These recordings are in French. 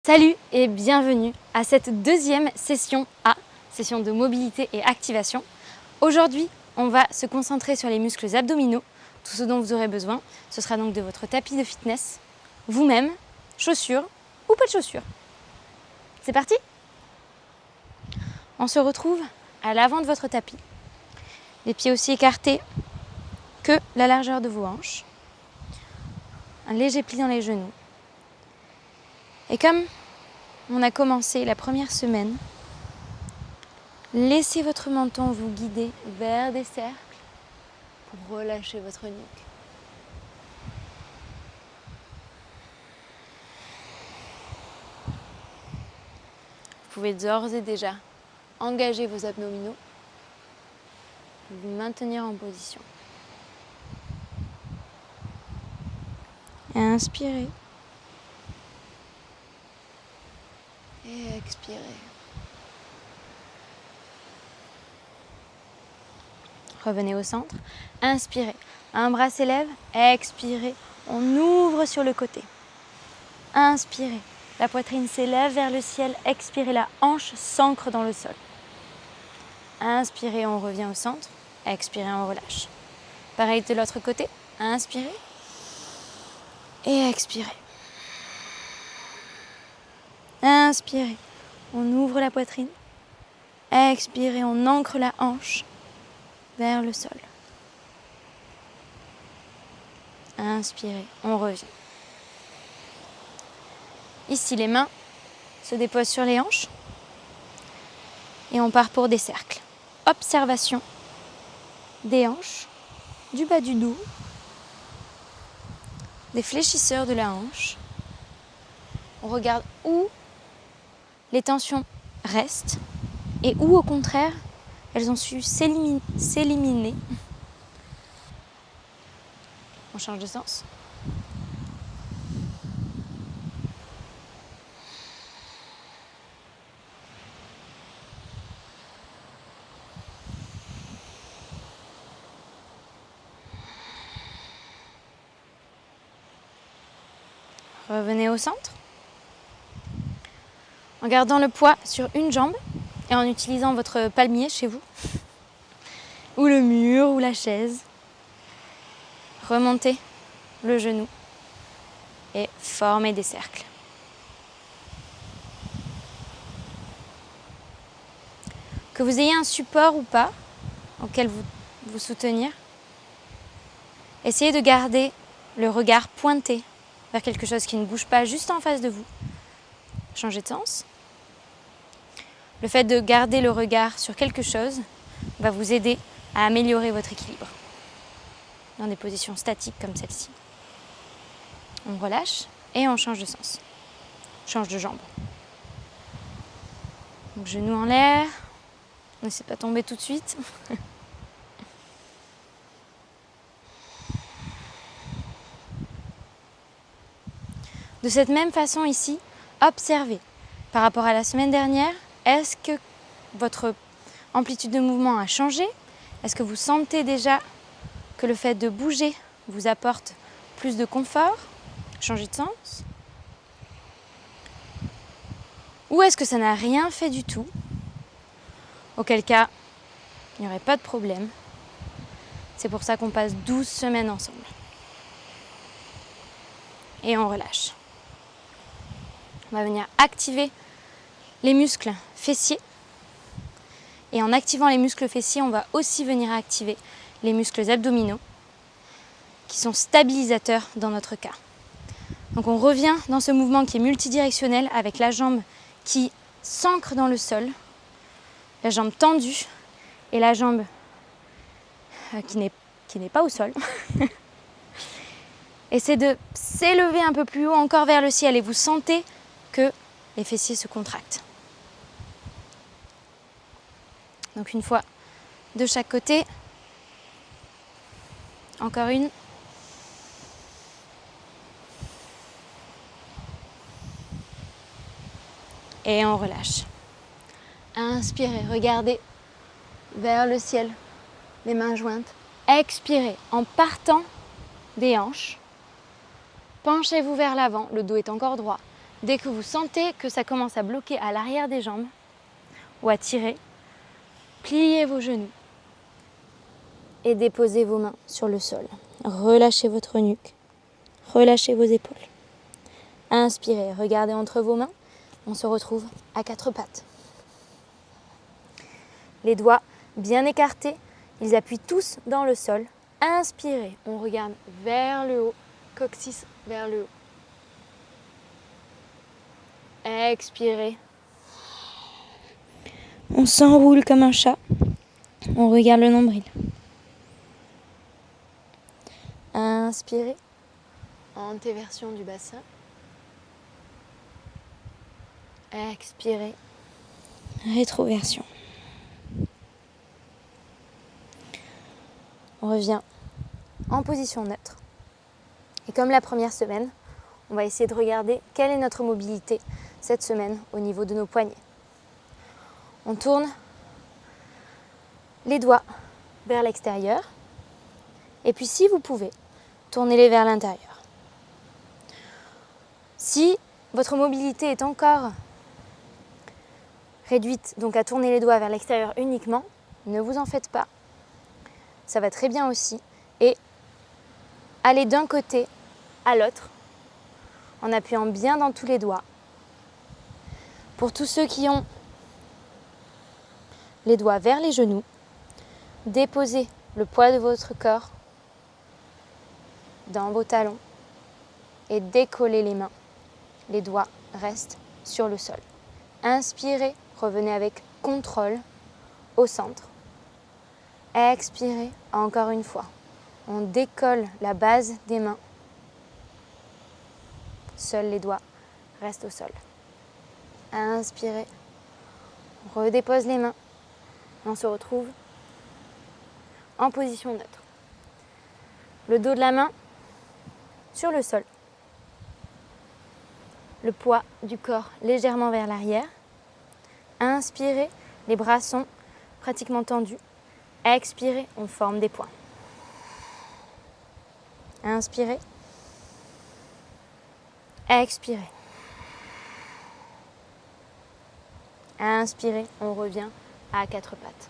Salut et bienvenue à cette deuxième session session de mobilité et activation. Aujourd'hui, on va se concentrer sur les muscles abdominaux. Tout ce dont vous aurez besoin, ce sera donc de votre tapis de fitness, vous-même, chaussures ou pas de chaussures. C'est parti ? On se retrouve à l'avant de votre tapis, les pieds aussi écartés que la largeur de vos hanches, un léger pli dans les genoux. Et comme on a commencé la première semaine, laissez votre menton vous guider vers des cercles pour relâcher votre nuque. Vous pouvez d'ores et déjà engager vos abdominaux, vous maintenir en position. Et inspirez. Et expirez. Revenez au centre. Inspirez. Un bras s'élève. Expirez. On ouvre sur le côté. Inspirez. La poitrine s'élève vers le ciel. Expirez. La hanche s'ancre dans le sol. Inspirez. On revient au centre. Expirez. On relâche. Pareil de l'autre côté. Inspirez. Et expirez. Inspirez, on ouvre la poitrine. Expirez, on ancre la hanche vers le sol. Inspirez, on revient. Ici, les mains se déposent sur les hanches et on part pour des cercles. Observation des hanches, du bas du dos, des fléchisseurs de la hanche. On regarde où les tensions restent et où au contraire elles ont su s'éliminer. On change de sens. Revenez au centre. En gardant le poids sur une jambe et en utilisant votre palmier chez vous, ou le mur, ou la chaise, remontez le genou et formez des cercles. Que vous ayez un support ou pas auquel vous soutenir, essayez de garder le regard pointé vers quelque chose qui ne bouge pas juste en face de vous. Changez de sens. Le fait de garder le regard sur quelque chose va vous aider à améliorer votre équilibre dans des positions statiques comme celle-ci. On relâche et on change de sens. Change de jambe. Donc, genoux en l'air. Ne laissez pas tomber tout de suite. De cette même façon ici, observez. Par rapport à la semaine dernière, est-ce que votre amplitude de mouvement a changé ? Est-ce que vous sentez déjà que le fait de bouger vous apporte plus de confort ? Changez de sens ? Ou est-ce que ça n'a rien fait du tout ? Auquel cas, il n'y aurait pas de problème. C'est pour ça qu'on passe 12 semaines ensemble. Et on relâche. On va venir activer les muscles fessiers. Et en activant les muscles fessiers, on va aussi venir activer les muscles abdominaux qui sont stabilisateurs dans notre cas. Donc on revient dans ce mouvement qui est multidirectionnel avec la jambe qui s'ancre dans le sol, la jambe tendue et la jambe qui n'est pas au sol. Et c'est de s'élever un peu plus haut encore vers le ciel et vous sentez que les fessiers se contractent. Donc une fois de chaque côté. Encore une. Et on relâche. Inspirez, regardez vers le ciel, les mains jointes. Expirez en partant des hanches. Penchez-vous vers l'avant, le dos est encore droit. Dès que vous sentez que ça commence à bloquer à l'arrière des jambes ou à tirer, pliez vos genoux et déposez vos mains sur le sol. Relâchez votre nuque, relâchez vos épaules. Inspirez, regardez entre vos mains, on se retrouve à quatre pattes. Les doigts bien écartés, ils appuient tous dans le sol. Inspirez, on regarde vers le haut, coccyx vers le haut. Expirez. On s'enroule comme un chat. On regarde le nombril. Inspirez. Antéversion du bassin. Expirez. Rétroversion. On revient en position neutre. Et comme la première semaine, on va essayer de regarder quelle est notre mobilité cette semaine au niveau de nos poignets. On tourne les doigts vers l'extérieur et puis si vous pouvez, tournez-les vers l'intérieur. Si votre mobilité est encore réduite, donc à tourner les doigts vers l'extérieur uniquement, ne vous en faites pas. Ça va très bien aussi. Et allez d'un côté à l'autre en appuyant bien dans tous les doigts. Pour tous ceux qui ont les doigts vers les genoux, déposez le poids de votre corps dans vos talons et décollez les mains. Les doigts restent sur le sol. Inspirez, revenez avec contrôle au centre. Expirez, encore une fois. On décolle la base des mains. Seuls les doigts restent au sol. Inspirez, on redépose les mains. On se retrouve en position neutre. Le dos de la main sur le sol. Le poids du corps légèrement vers l'arrière. Inspirez, les bras sont pratiquement tendus. Expirez, on forme des points. Inspirez. Expirez. Inspirez, on revient à quatre pattes.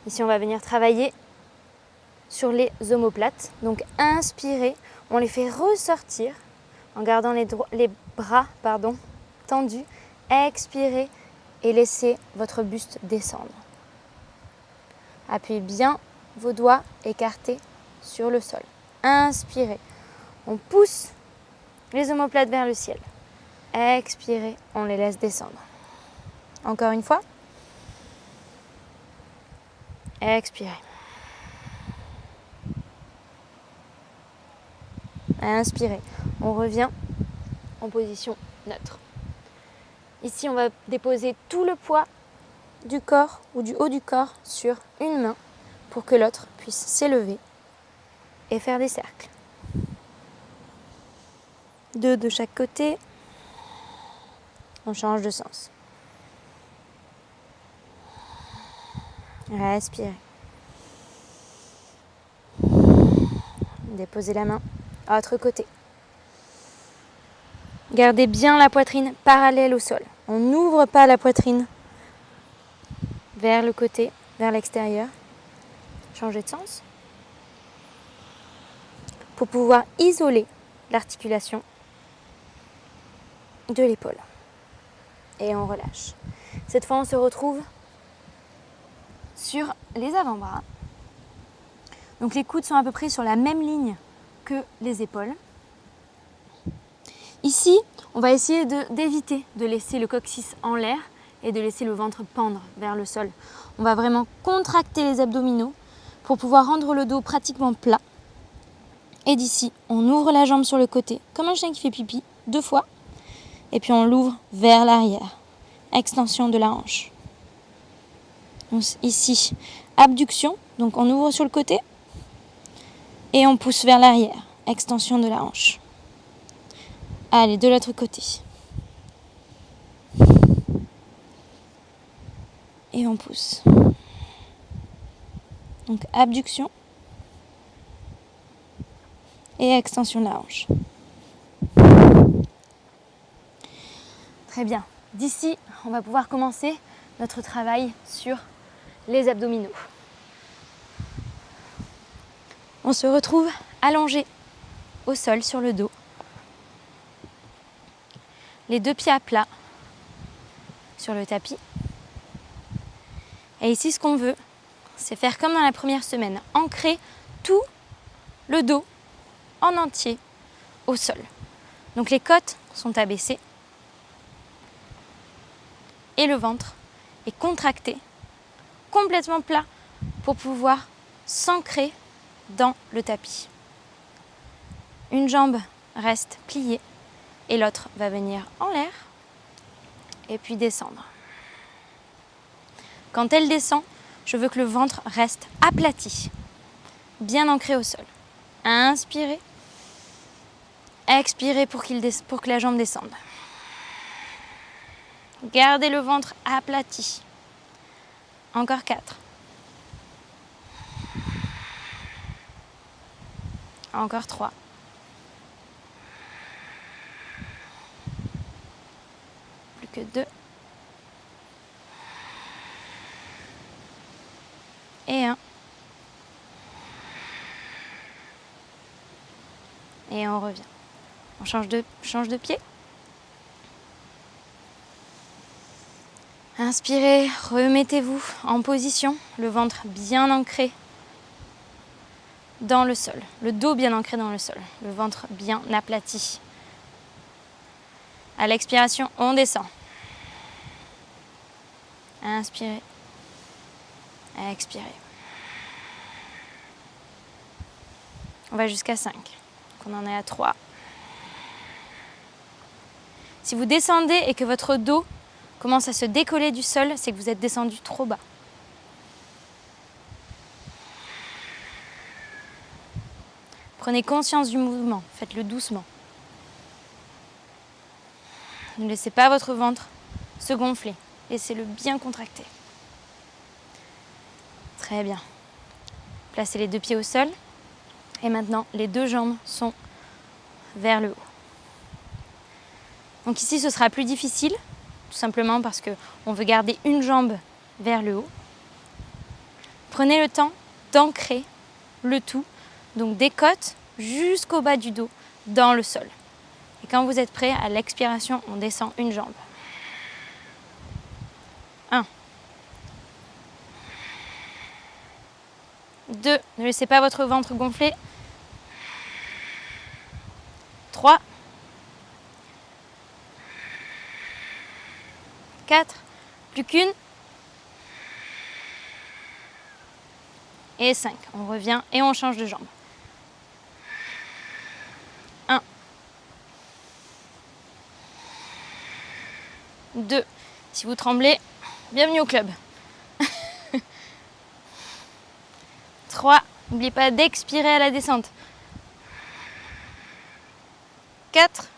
Ici, on va venir travailler sur les omoplates. Donc, inspirez, on les fait ressortir en gardant les bras tendus. Expirez et laissez votre buste descendre. Appuyez bien vos doigts écartés sur le sol. Inspirez, on pousse les omoplates vers le ciel. Expirez, on les laisse descendre. Encore une fois. Expirez. Inspirez. On revient en position neutre. Ici, on va déposer tout le poids du corps ou du haut du corps sur une main pour que l'autre puisse s'élever et faire des cercles. 2 de chaque côté. On change de sens. Respirez. Déposez la main à l'autre côté. Gardez bien la poitrine parallèle au sol. On n'ouvre pas la poitrine vers le côté, vers l'extérieur. Changez de sens. Pour pouvoir isoler l'articulation de l'épaule. Et on relâche. Cette fois, on se retrouve sur les avant-bras. Donc les coudes sont à peu près sur la même ligne que les épaules. Ici, on va essayer d'éviter de laisser le coccyx en l'air et de laisser le ventre pendre vers le sol. On va vraiment contracter les abdominaux pour pouvoir rendre le dos pratiquement plat. Et d'ici, on ouvre la jambe sur le côté, comme un chien qui fait pipi, 2 fois. Et puis on l'ouvre vers l'arrière. Extension de la hanche. Donc, ici, abduction, donc on ouvre sur le côté. Et on pousse vers l'arrière. Extension de la hanche. Allez, de l'autre côté. Et on pousse. Donc abduction. Et extension de la hanche. Très bien. D'ici, on va pouvoir commencer notre travail sur les abdominaux. On se retrouve allongé au sol sur le dos. Les 2 pieds à plat sur le tapis. Et ici, ce qu'on veut, c'est faire comme dans la première semaine, ancrer tout le dos en entier au sol. Donc les côtes sont abaissées et le ventre est contracté, complètement plat pour pouvoir s'ancrer dans le tapis. Une jambe reste pliée et l'autre va venir en l'air et puis descendre. Quand elle descend, je veux que le ventre reste aplati, bien ancré au sol. Inspirez, expirez pour que la jambe descende. Gardez le ventre aplati. Encore 4. Encore 3. Plus que 2. Et 1. Et on revient. On change de pied. Inspirez, remettez-vous en position, le ventre bien ancré dans le sol, le dos bien ancré dans le sol, le ventre bien aplati. À l'expiration, on descend. Inspirez, expirez. On va jusqu'à 5. On en est à 3. Si vous descendez et que votre dos commence à se décoller du sol, c'est que vous êtes descendu trop bas. Prenez conscience du mouvement, faites-le doucement. Ne laissez pas votre ventre se gonfler, laissez-le bien contracter. Très bien. Placez les 2 pieds au sol et maintenant les 2 jambes sont vers le haut. Donc ici ce sera plus difficile, tout simplement parce qu'on veut garder une jambe vers le haut. Prenez le temps d'ancrer le tout, donc des côtes jusqu'au bas du dos, dans le sol. Et quand vous êtes prêt, à l'expiration, on descend une jambe. 1. 2. Ne laissez pas votre ventre gonfler. 3. 4. Plus qu'une. Et 5. On revient et on change de jambe. 1. 2. Si vous tremblez, bienvenue au club. 3. N'oubliez pas d'expirer à la descente. 4.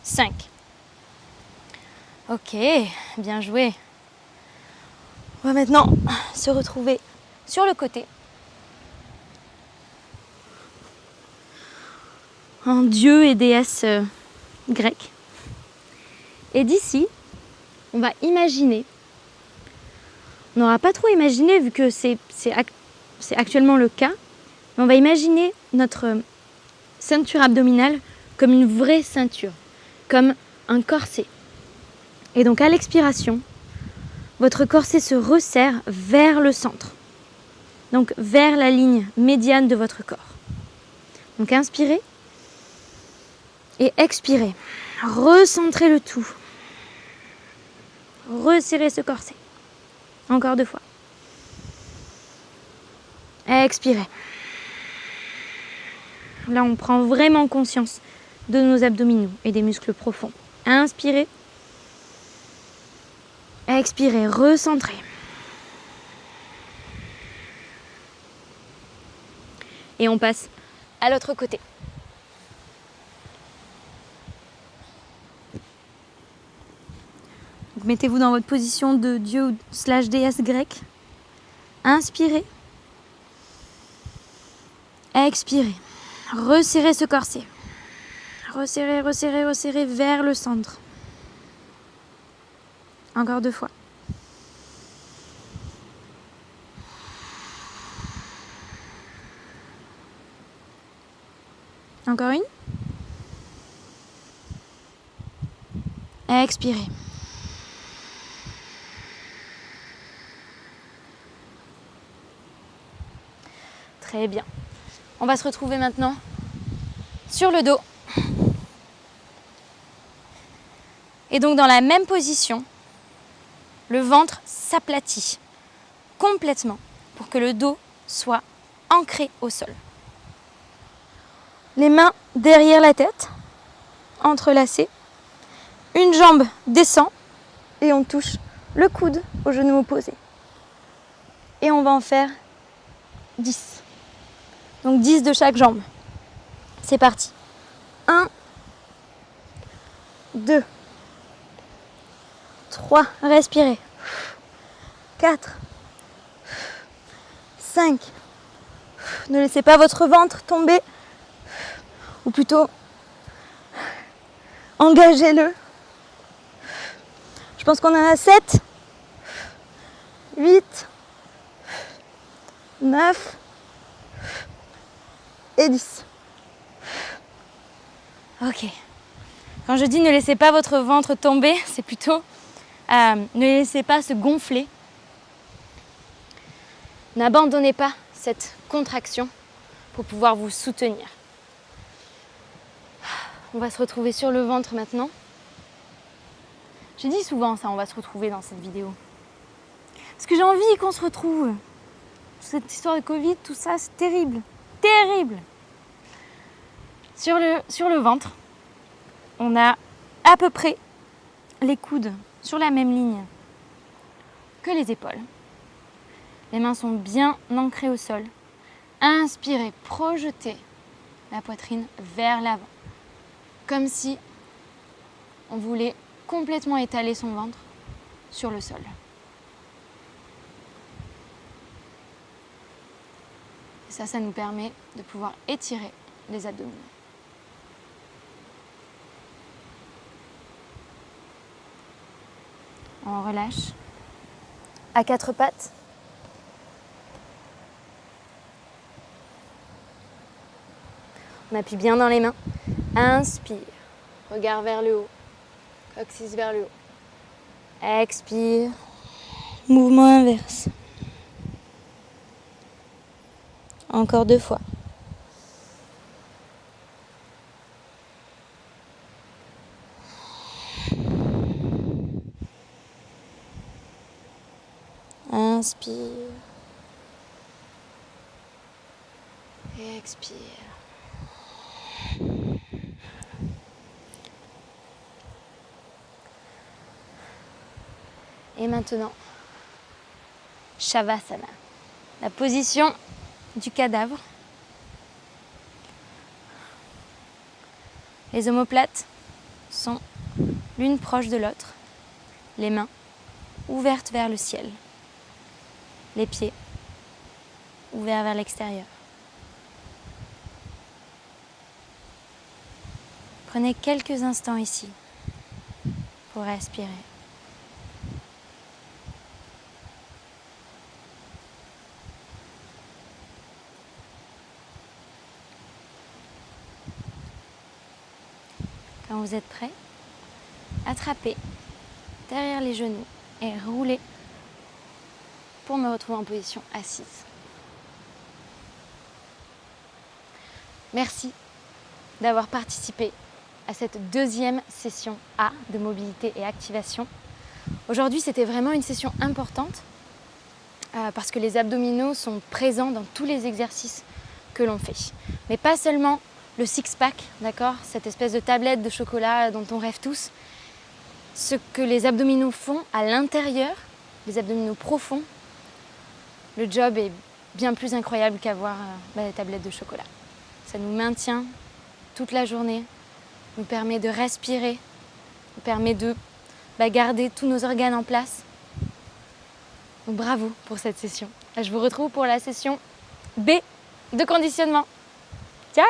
5. Ok, bien joué. On va maintenant se retrouver sur le côté. En dieu et déesse grec. Et d'ici, on va imaginer, on n'aura pas trop imaginé vu que c'est actuellement le cas, mais on va imaginer notre ceinture abdominale comme une vraie ceinture, comme un corset. Et donc à l'expiration, votre corset se resserre vers le centre, donc vers la ligne médiane de votre corps. Donc inspirez et expirez. Recentrez le tout. Resserrez ce corset. Encore 2 fois. Expirez. Là, on prend vraiment conscience de nos abdominaux et des muscles profonds. Inspirez. Expirez. Recentrez. Et on passe à l'autre côté. Donc, mettez-vous dans votre position de dieu / déesse grecque. Inspirez. Expirez. Resserrez ce corset. Resserrez, resserrez, resserrez vers le centre. Encore 2 fois. Encore une. Expirez. Très bien. On va se retrouver maintenant sur le dos. Et donc dans la même position, le ventre s'aplatit complètement pour que le dos soit ancré au sol. Les mains derrière la tête, entrelacées. Une jambe descend et on touche le coude au genou opposé. Et on va en faire 10. Donc 10 de chaque jambe. C'est parti. 1, 2, 3, respirez. 4, 5. Ne laissez pas votre ventre tomber. Ou plutôt, engagez-le. Je pense qu'on en a 7, 8, 9 et 10. Ok. Quand je dis ne laissez pas votre ventre tomber, c'est plutôt ne laissez pas se gonfler. N'abandonnez pas cette contraction pour pouvoir vous soutenir. On va se retrouver sur le ventre maintenant. J'ai dit souvent ça, on va se retrouver dans cette vidéo. Parce que j'ai envie qu'on se retrouve. Cette histoire de Covid, tout ça, c'est terrible. Terrible. Sur le ventre, on a à peu près les coudes sur la même ligne que les épaules. Les mains sont bien ancrées au sol. Inspirez, projetez la poitrine vers l'avant. Comme si on voulait complètement étaler son ventre sur le sol. Et ça nous permet de pouvoir étirer les abdominaux. On relâche à 4 pattes. On appuie bien dans les mains. Inspire, regard vers le haut, coccyx vers le haut. Expire, mouvement inverse. Encore 2 fois. Inspire. Et expire. Et maintenant, Shavasana, la position du cadavre. Les omoplates sont l'une proche de l'autre, les mains ouvertes vers le ciel, les pieds ouverts vers l'extérieur. Prenez quelques instants ici pour respirer. Quand vous êtes prêt, attrapez derrière les genoux et roulez pour me retrouver en position assise. Merci d'avoir participé à cette 2e session A de mobilité et activation. Aujourd'hui, c'était vraiment une session importante parce que les abdominaux sont présents dans tous les exercices que l'on fait. Mais pas seulement le six-pack, d'accord, cette espèce de tablette de chocolat dont on rêve tous. Ce que les abdominaux font à l'intérieur, les abdominaux profonds, le job est bien plus incroyable qu'avoir des tablettes de chocolat. Ça nous maintient toute la journée, nous permet de respirer, nous permet de garder tous nos organes en place. Donc bravo pour cette session. Je vous retrouve pour la session B de conditionnement. Ciao!